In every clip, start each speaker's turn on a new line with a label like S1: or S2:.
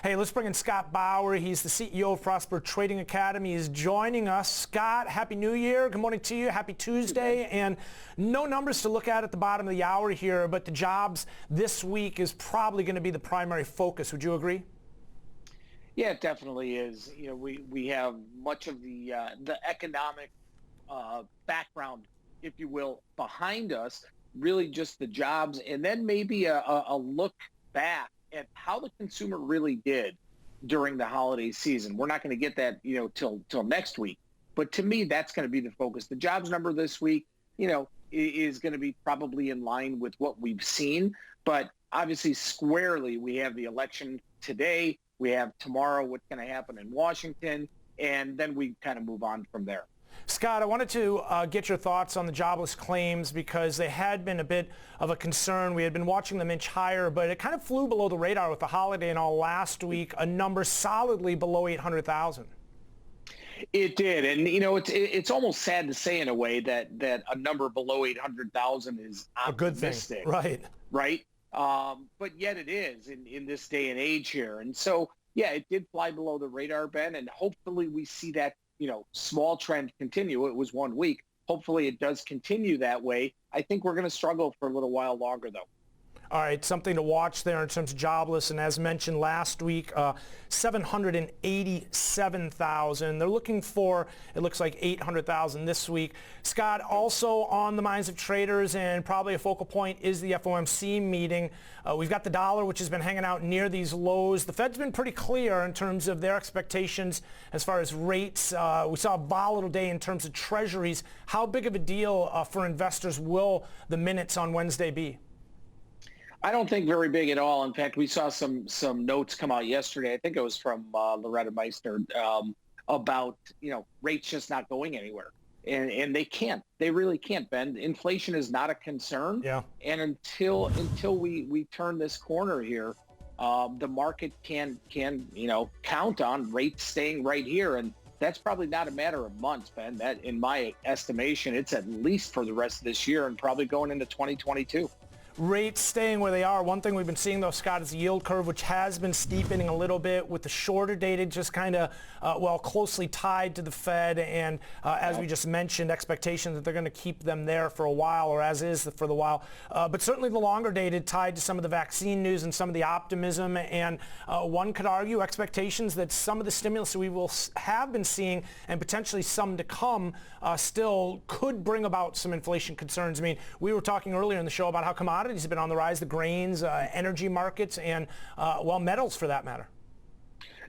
S1: Hey, let's bring in Scott Bauer. He's the CEO of Prosper Trading Academy. He's joining us. Scott, Happy New Year. Good morning to you. Happy Tuesday. And no numbers to look at the bottom of the hour here, but the jobs this week is probably going to be the primary focus. Would you agree?
S2: Yeah, it definitely is. You know, we have much of the economic background, if you will, behind us. Really, just the jobs, and then maybe a look back at how the consumer really did during the holiday season. We're not going to get that, till next week. But to me, that's going to be the focus. The jobs number this week, is going to be probably in line with what we've seen. But obviously, squarely, we have the election today. We have tomorrow what's going to happen in Washington, and then we kind of move on from there.
S1: Scott, I wanted to get your thoughts on the jobless claims because they had been a bit of a concern. We had been watching them inch higher, but it kind of flew below the radar with the holiday and all last week, a number solidly below 800,000.
S2: It did. And, it's almost sad to say in a way that a number below 800,000 is
S1: a good thing, right?
S2: Right. But yet it is in this day and age here. And so, yeah, it did fly below the radar, Ben, and hopefully we see that small trend continue. It was 1 week. Hopefully it does continue that way. I think we're going to struggle for a little while longer, though.
S1: All right, something to watch there in terms of jobless. And as mentioned last week, 787,000. They're looking for, it looks like 800,000 this week. Scott, also on the minds of traders and probably a focal point is the FOMC meeting. We've got the dollar, which has been hanging out near these lows. The Fed's been pretty clear in terms of their expectations as far as rates. We saw a volatile day in terms of treasuries. How big of a deal for investors will the minutes on Wednesday be?
S2: I don't think very big at all. In fact, we saw some notes come out yesterday. I think it was from Loretta Meister about, rates just not going anywhere. And they can't. They really can't, Ben. Inflation is not a concern.
S1: Yeah.
S2: And until we turn this corner here, the market can count on rates staying right here. And that's probably not a matter of months, Ben. That, in my estimation, it's at least for the rest of this year and probably going into 2022.
S1: Rates staying where they are. One thing we've been seeing, though, Scott, is the yield curve, which has been steepening a little bit with the shorter dated just kind of, closely tied to the Fed. And as we just mentioned, expectations that they're going to keep them there for a while, or as is for the while. But certainly the longer dated tied to some of the vaccine news and some of the optimism. And one could argue expectations that some of the stimulus that we will have been seeing and potentially some to come still could bring about some inflation concerns. I mean, we were talking earlier in the show about how commodities have been on the rise, the grains, energy markets, and, metals for that matter.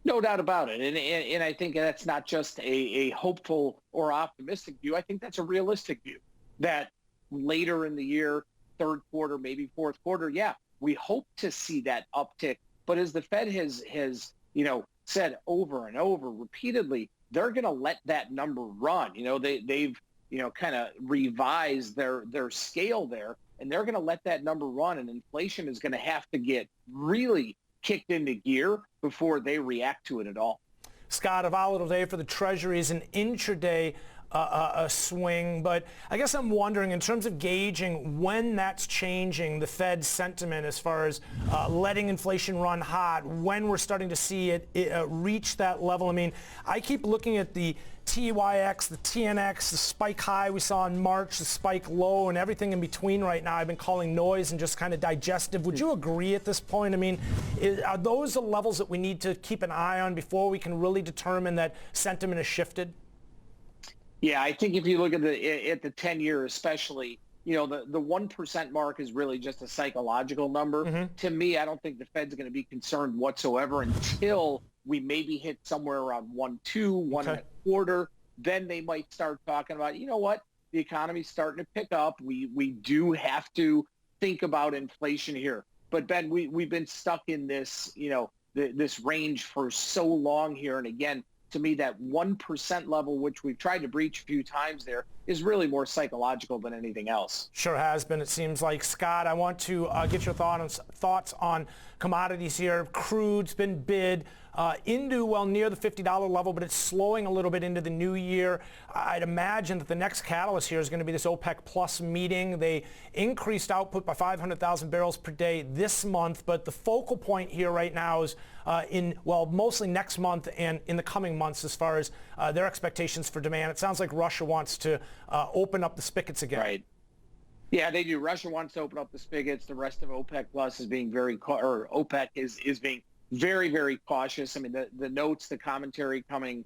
S2: No doubt about it. And I think that's not just a hopeful or optimistic view. I think that's a realistic view that later in the year, third quarter, maybe fourth quarter, yeah, we hope to see that uptick. But as the Fed has said over and over repeatedly, they're going to let that number run. They've kind of revised their scale there. And they're going to let that number run, and inflation is going to have to get really kicked into gear before they react to it at all.
S1: Scott, a volatile day for the Treasuries, an intraday a swing, but I guess I'm wondering in terms of gauging when that's changing the Fed's sentiment as far as letting inflation run hot, when we're starting to see it reach that level. I mean, I keep looking at the TYX, the TNX, the spike high we saw in March, the spike low, and everything in between right now I've been calling noise and just kind of digestive. Would you agree at this point? I mean, are those the levels that we need to keep an eye on before we can really determine that sentiment has shifted?
S2: Yeah, I think if you look at the 10-year especially, the 1% mark is really just a psychological number. Mm-hmm. To me, I don't think the Fed's going to be concerned whatsoever until we maybe hit somewhere around 1.2, 1.25. Then they might start talking about, the economy's starting to pick up. We do have to think about inflation here. But Ben, we've been stuck in this, this range for so long here. And again, to me, that 1% level, which we've tried to breach a few times there, is really more psychological than anything else.
S1: Sure has been, it seems like. Scott, I want to get your thoughts on commodities here. Crude's been bid into near the $50 level, but it's slowing a little bit into the new year. I'd imagine that the next catalyst here is going to be this OPEC Plus meeting. They increased output by 500,000 barrels per day this month, but the focal point here right now is mostly next month and in the coming months as far as their expectations for demand? It sounds like Russia wants to open up the spigots again.
S2: Right. Yeah, they do. Russia wants to open up the spigots. The rest of OPEC Plus is being OPEC is being very, very cautious. I mean, the notes, the commentary coming,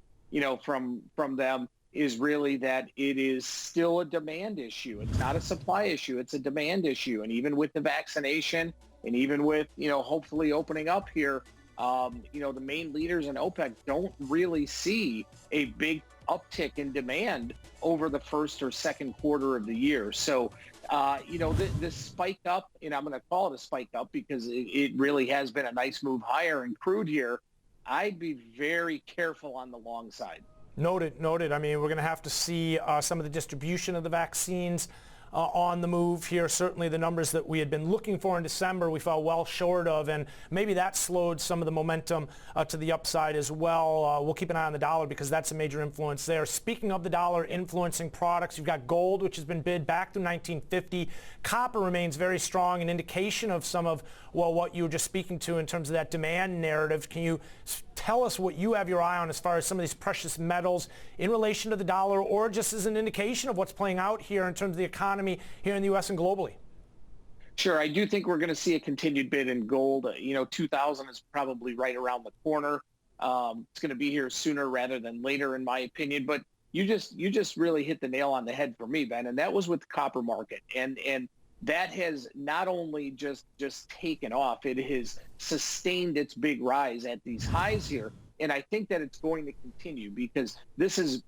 S2: from them is really that it is still a demand issue. It's not a supply issue. It's a demand issue. And even with the vaccination and even with, hopefully opening up here, the main leaders in OPEC don't really see a big uptick in demand over the first or second quarter of the year. So, this spike up, and I'm going to call it a spike up because it really has been a nice move higher in crude here. I'd be very careful on the long side.
S1: Noted. I mean, we're going to have to see some of the distribution of the vaccines on the move here. Certainly the numbers that we had been looking for in December we fell well short of, and maybe that slowed some of the momentum to the upside as well. We'll keep an eye on the dollar because that's a major influence there. Speaking of the dollar influencing products, you've got gold, which has been bid back to 1950. Copper remains very strong, an indication of some of, what you were just speaking to in terms of that demand narrative. Can you tell us what you have your eye on as far as some of these precious metals in relation to the dollar, or just as an indication of what's playing out here in terms of the economy here in the U.S. and globally?
S2: Sure. I do think we're going to see a continued bid in gold. 2000 is probably right around the corner. It's going to be here sooner rather than later, in my opinion. But you just really hit the nail on the head for me, Ben, and that was with the copper market. And that has not only just taken off, it has sustained its big rise at these highs here. And I think that it's going to continue because this is,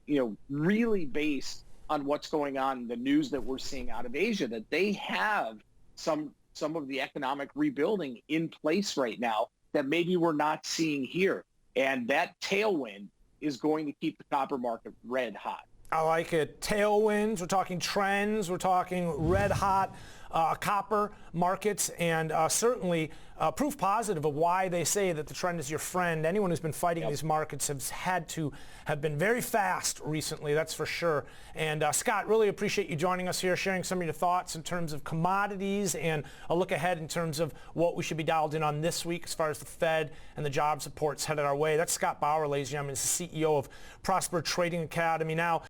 S2: really based on what's going on, the news that we're seeing out of Asia, that they have some of the economic rebuilding in place right now that maybe we're not seeing here. And that tailwind is going to keep the copper market red hot.
S1: I like it. Tailwinds, we're talking trends, we're talking red hot copper markets, and certainly proof positive of why they say that the trend is your friend. Anyone who's been fighting these markets have been very fast recently, that's for sure. And Scott, really appreciate you joining us here, sharing some of your thoughts in terms of commodities and a look ahead in terms of what we should be dialed in on this week as far as the Fed and the jobs reports headed our way. That's Scott Bauer, ladies and gentlemen. He's the CEO of Prosper Trading Academy. Now,